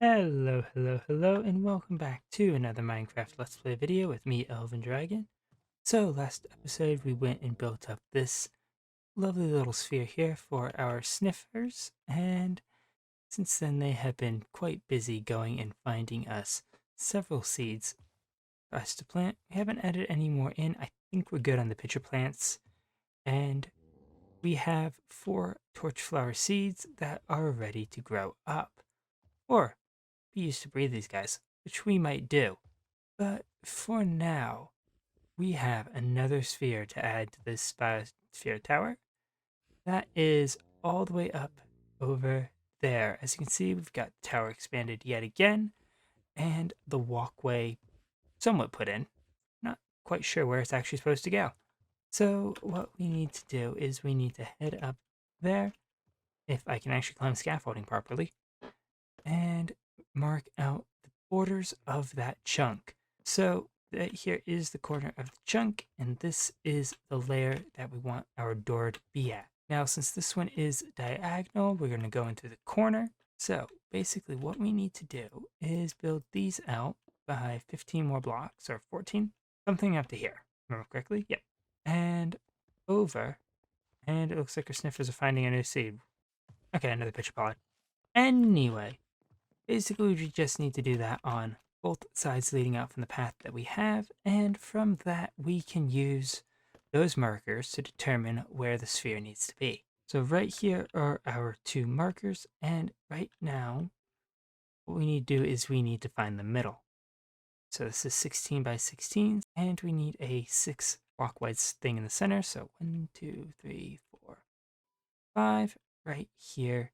Hello, and welcome back to another Minecraft Let's Play video with me, Elven Dragon. So, last episode we went and built up this lovely little sphere here for our sniffers, and since then they have been quite busy going and finding us several seeds for us to plant. We haven't added any more in. I think we're good on the pitcher plants, and we have 4 torch flower seeds that are ready to grow up. Or we used to breed these guys, which we might do. But for now, we have another sphere to add to this biosphere tower. That is all the way up over there. As you can see, we've got the tower expanded yet again, and the walkway somewhat put in. Not quite sure where it's actually supposed to go. So what we need to do is we need to head up there, if I can actually climb scaffolding properly, and mark out the borders of that chunk. So that here is the corner of the chunk, and this is the layer that we want our door to be at. Now, since this one is diagonal, we're going to go into the corner. So basically what we need to do is build these out by 15 more blocks, or 14, something up to here. Remember correctly? Yep. And over, and it looks like our sniffers are finding a new seed. Okay, another pitcher pod. Anyway, basically, we just need to do that on both sides leading out from the path that we have, and from that we can use those markers to determine where the sphere needs to be. So right here are our 2 markers, and right now what we need to do is we need to find the middle. So this is 16 by 16, and we need a 6 clockwise thing in the center. So 1, 2, 3, 4, 5 right here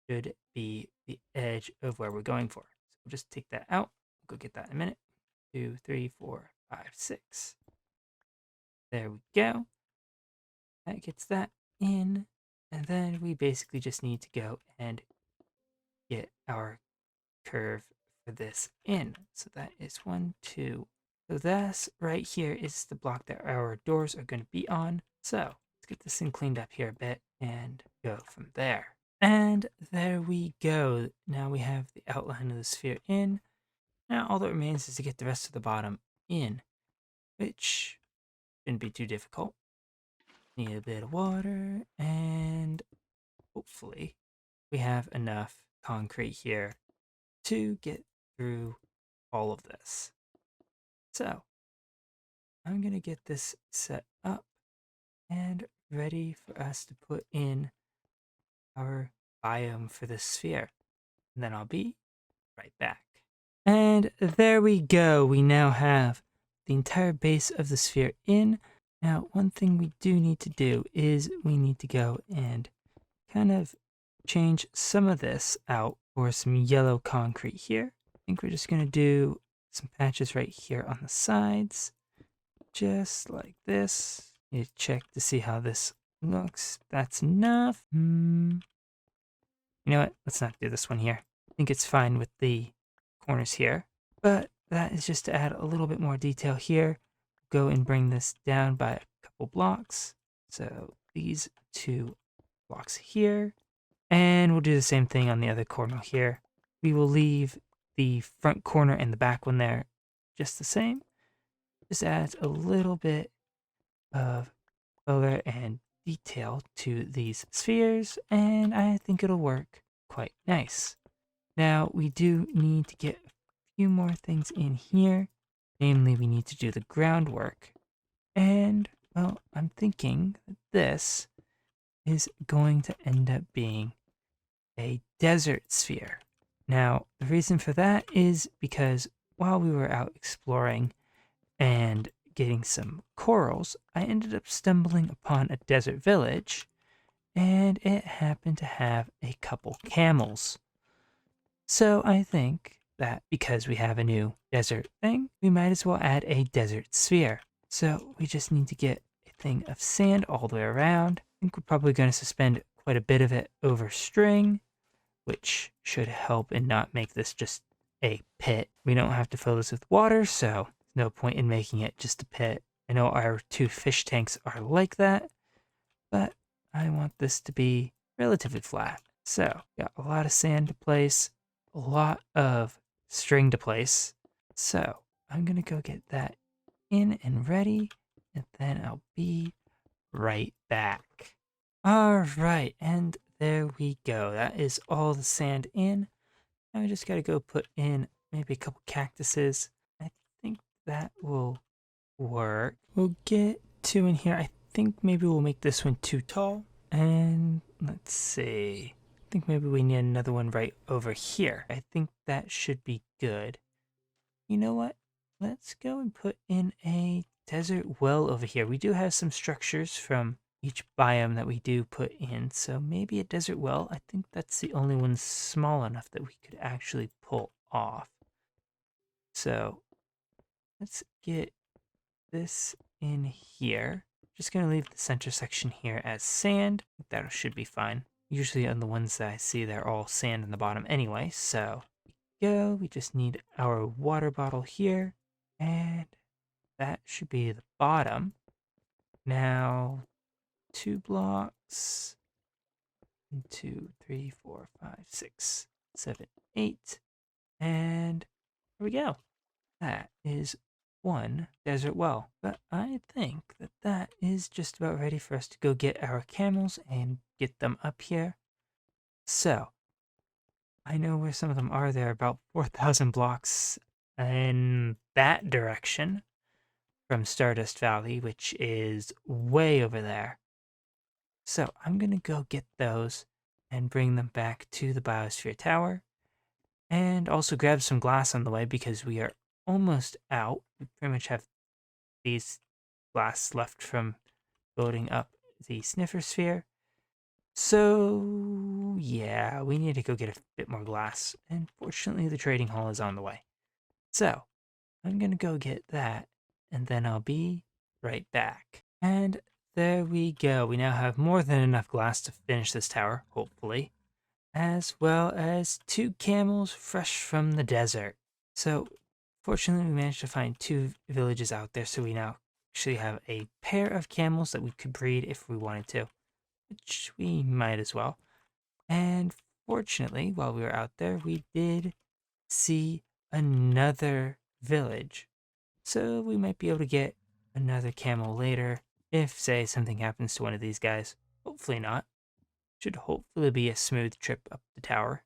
should be the edge of where we're going for. So we'll just take that out. We'll go get that in a minute. 2, 3, 4, 5, 6. There we go. That gets that in. And then we basically just need to go and get our curve for this in. So that is 1, 2. So this right here is the block that our doors are going to be on. So let's get this thing cleaned up here a bit and go from there. And there we go. Now we have the outline of the sphere in. Now all that remains is to get the rest of the bottom in, which shouldn't be too difficult. Need a bit of water, and hopefully we have enough concrete here to get through all of this. So I'm going to get this set up and ready for us to put in our biome for the sphere. And then I'll be right back. And there we go. We now have the entire base of the sphere in. Now, one thing we do need to do is we need to go and kind of change some of this out for some yellow concrete here. I think we're just going to do some patches right here on the sides, just like this. Need to check to see how this looks. That's enough. You know what? Let's not do this one here. I think it's fine with the corners here, but that is just to add a little bit more detail here. Go and bring this down by a couple blocks. So these 2 blocks here, and we'll do the same thing on the other corner here. We will leave the front corner and the back one there just the same. Just adds a little bit of color and detail to these spheres, and I think it'll work quite nice. Now we do need to get a few more things in here. Namely, we need to do the groundwork. And, well, I'm thinking that this is going to end up being a desert sphere. Now, the reason for that is because while we were out exploring and getting some corals, I ended up stumbling upon a desert village, and it happened to have a couple camels. So I think that because we have a new desert thing, we might as well add a desert sphere. So we just need to get a thing of sand all the way around. I think we're probably going to suspend quite a bit of it over string, which should help and not make this just a pit. We don't have to fill this with water, so there's no point in making it just a pit. I know our 2 fish tanks are like that, but I want this to be relatively flat. So got a lot of sand to place, a lot of string to place. So I'm going to go get that in and ready, and then I'll be right back. All right, and there we go. That is all the sand in. Now we just got to go put in maybe a couple cactuses. I think that will work. We'll get two in here. I think maybe we'll make this one too tall. And let's see. I think maybe we need another one right over here. I think that should be good. You know what? Let's go and put in a desert well over here. We do have some structures from each biome that we do put in, so maybe a desert well. I think that's the only one small enough that we could actually pull off. So let's get this in here. Just gonna leave the center section here as sand. That should be fine. Usually on the ones that I see, they're all sand in the bottom anyway, so go. We just need our water bottle here, and that should be the bottom. Now, 2 blocks. 1, 2, 3, 4, 5, 6, 7, 8. And here we go. That is one desert well. But I think that that is just about ready for us to go get our camels and get them up here. So, I know where some of them are. They're about 4,000 blocks in that direction from Stardust Valley, which is way over there. So I'm going to go get those and bring them back to the Biosphere Tower, and also grab some glass on the way because we are almost out. We pretty much have these glass left from building up the sniffer sphere. So yeah, we need to go get a bit more glass, and fortunately the trading hall is on the way. So I'm gonna go get that, and then I'll be right back. And there we go. We now have more than enough glass to finish this tower, hopefully, as well as 2 camels fresh from the desert. So fortunately we managed to find 2 villages out there, so we now actually have a pair of camels that we could breed if we wanted to, which we might as well. And fortunately, while we were out there, we did see another village. So we might be able to get another camel later if, say, something happens to one of these guys. Hopefully not. Should hopefully be a smooth trip up the tower.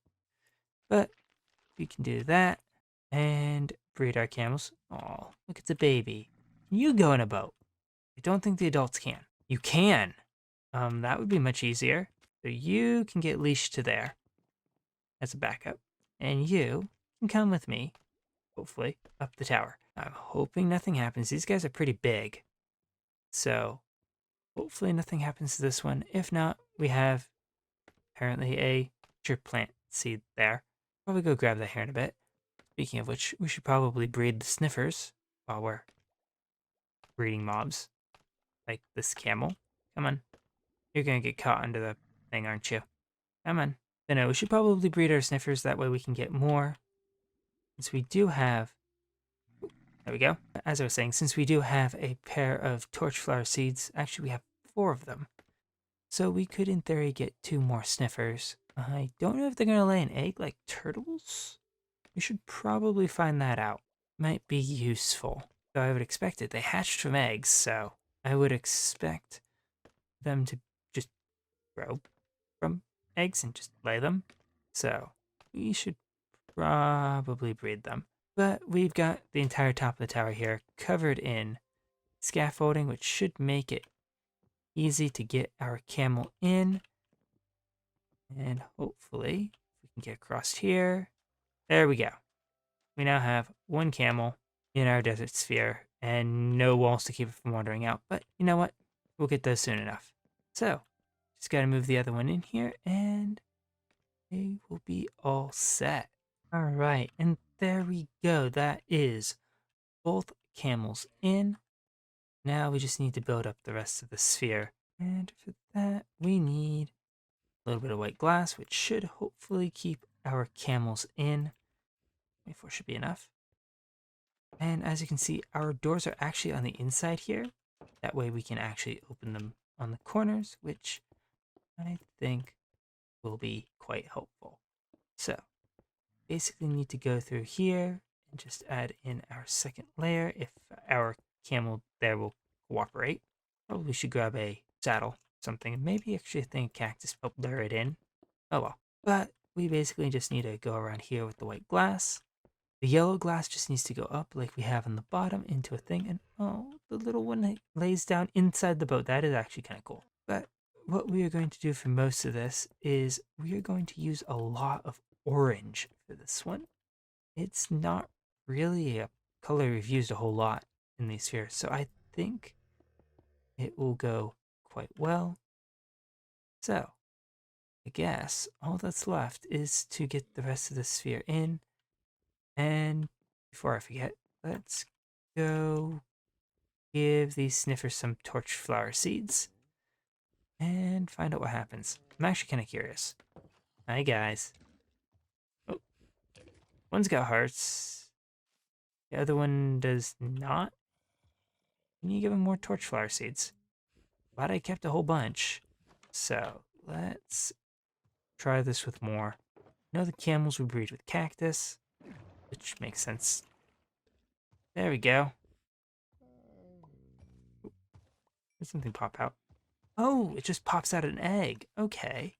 But we can do that and breed our camels. Oh, look, it's a baby. Can you go in a boat? I don't think the adults can. You can. That would be much easier. So you can get leashed to there as a backup. And you can come with me, hopefully, up the tower. I'm hoping nothing happens. These guys are pretty big. So hopefully nothing happens to this one. If not, we have apparently a drip plant seed there. Probably go grab that here in a bit. Speaking of which, we should probably breed the sniffers while we're breeding mobs. Like this camel. Come on. You're gonna get caught under the thing, aren't you? Come on. But no, we should probably breed our sniffers. That way we can get more. Since we do have... There we go. As I was saying, since we do have a pair of torchflower seeds, actually we have 4 of them. So we could, in theory, get 2 more sniffers. I don't know if they're going to lay an egg like turtles. We should probably find that out. Might be useful. So I would expect it. They hatched from eggs, so I would expect them to just grow from eggs and just lay them. So we should probably breed them. But we've got the entire top of the tower here covered in scaffolding, which should make it easy to get our camel in. And hopefully we can get across here. There we go. We now have 1 camel in our desert sphere and no walls to keep it from wandering out. But you know what? We'll get those soon enough. So just got to move the other one in here and they will be all set. All right. And there we go. That is both camels in. Now we just need to build up the rest of the sphere. And for that, we need a little bit of white glass, which should hopefully keep our camels in. 24 should be enough. And as you can see, our doors are actually on the inside here. That way we can actually open them on the corners, which I think will be quite helpful. So basically need to go through here and just add in our second layer if our camel there will cooperate. Probably should grab a saddle, something, and maybe actually a thing of cactus, but lure it in. Oh well. But we basically just need to go around here with the white glass. The yellow glass just needs to go up like we have on the bottom into a thing. And oh, the little one lays down inside the boat. That is actually kind of cool. But what we are going to do for most of this is we are going to use a lot of orange for this one. It's not really a color we've used a whole lot in these spheres. So I think it will go quite well. So I guess all that's left is to get the rest of the sphere in. And before I forget, let's go give these sniffers some torch flower seeds and find out what happens. I'm actually kind of curious. Hi, guys. Oh, one's got hearts. The other one does not. Can you give him more torch flower seeds? Glad I kept a whole bunch. So let's try this with more. I know the camels will breed with cactus, which makes sense. There we go. Did something pop out? Oh, it just pops out an egg. Okay.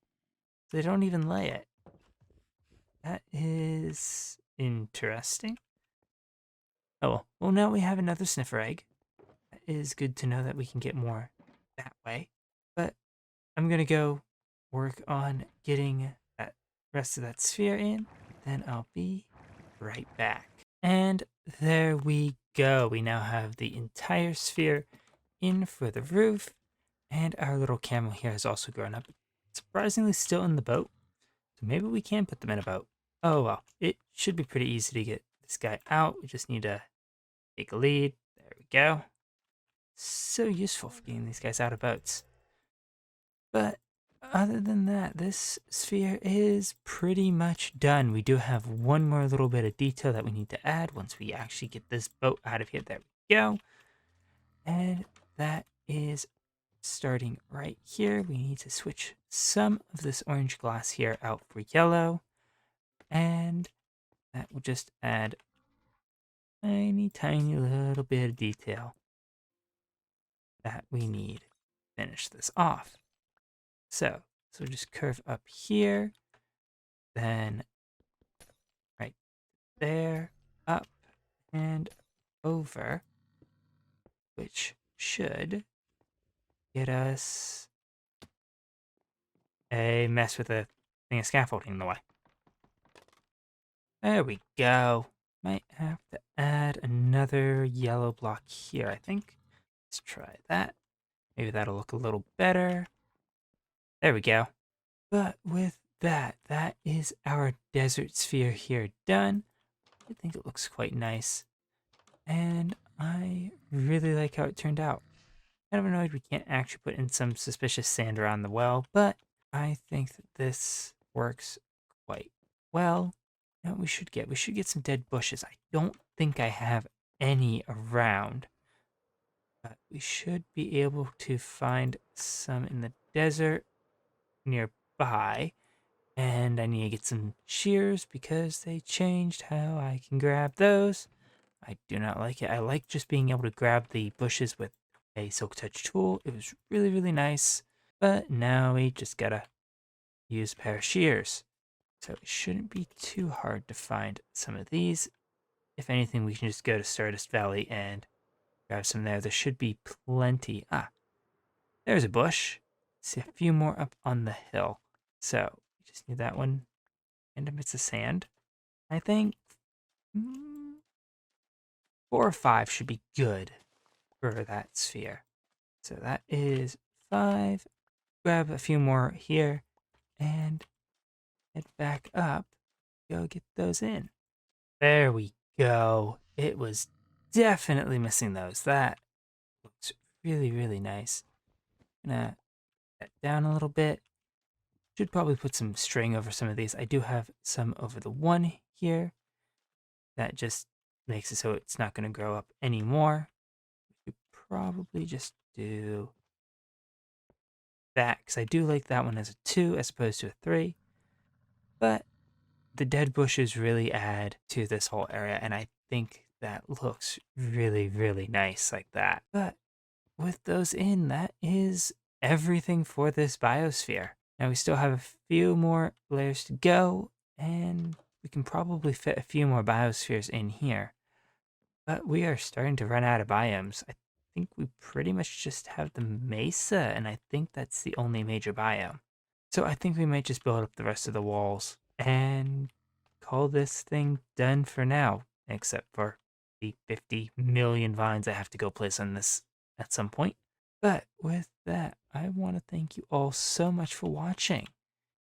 They don't even lay it. That is interesting. Oh, well, now we have another sniffer egg. That is good to know that we can get more that way. But I'm going to go work on getting that rest of that sphere in. Then I'll be right back. And there we go. We now have the entire sphere in for the roof. And our little camel here has also grown up. Surprisingly still in the boat. So maybe we can put them in a boat. Oh well, it should be pretty easy to get this guy out. We just need to take a lead. There we go. So useful for getting these guys out of boats. But other than that, this sphere is pretty much done. We do have one more little bit of detail that we need to add once we actually get this boat out of here. There we go. And that is starting right here. We need to switch some of this orange glass here out for yellow. And that will just add tiny little bit of detail that we need to finish this off. So just curve up here, then right there, up and over, which should get us a mess with a thing of scaffolding in the way. There we go. Might have to add another yellow block here, I think. Let's try that. Maybe that'll look a little better. There we go. But with that, that is our desert sphere here done. I think it looks quite nice. And I really like how it turned out. Kind of annoyed we can't actually put in some suspicious sand around the well, but I think that this works quite well. Now we should get some dead bushes. I don't think I have any around. But we should be able to find some in the desert nearby. And I need to get some shears because they changed how I can grab those. I do not like it. I like just being able to grab the bushes with a silk touch tool. It was really, really nice. But now we just gotta use a pair of shears. So it shouldn't be too hard to find some of these. If anything, we can just go to Stardust Valley and grab some there. There should be plenty. Ah, there's a bush. See a few more up on the hill. So we just need that one. Random bits of sand. I think 4 or 5 should be good for that sphere. So that is 5. Grab a few more here and head back up. Go get those in. There we go. It was definitely missing those. That looks really, really nice. Gonna get that down a little bit. Should probably put some string over some of these. I do have some over the one here. That just makes it so it's not going to grow up anymore. We could probably just do that because I do like that one as a 2 as opposed to a 3. But the dead bushes really add to this whole area, and I think that looks really, really nice like that. But with those in, that is everything for this biosphere. Now we still have a few more layers to go, and we can probably fit a few more biospheres in here. But we are starting to run out of biomes. I think we pretty much just have the mesa, and I think that's the only major biome. So I think we might just build up the rest of the walls and call this thing done for now, except for the 50 million vines I have to go place on this at some point. But with that, I want to thank you all so much for watching.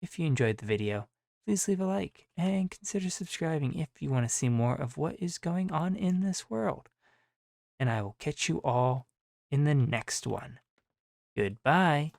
If you enjoyed the video, please leave a like and consider subscribing if you want to see more of what is going on in this world. And I will catch you all in the next one. Goodbye.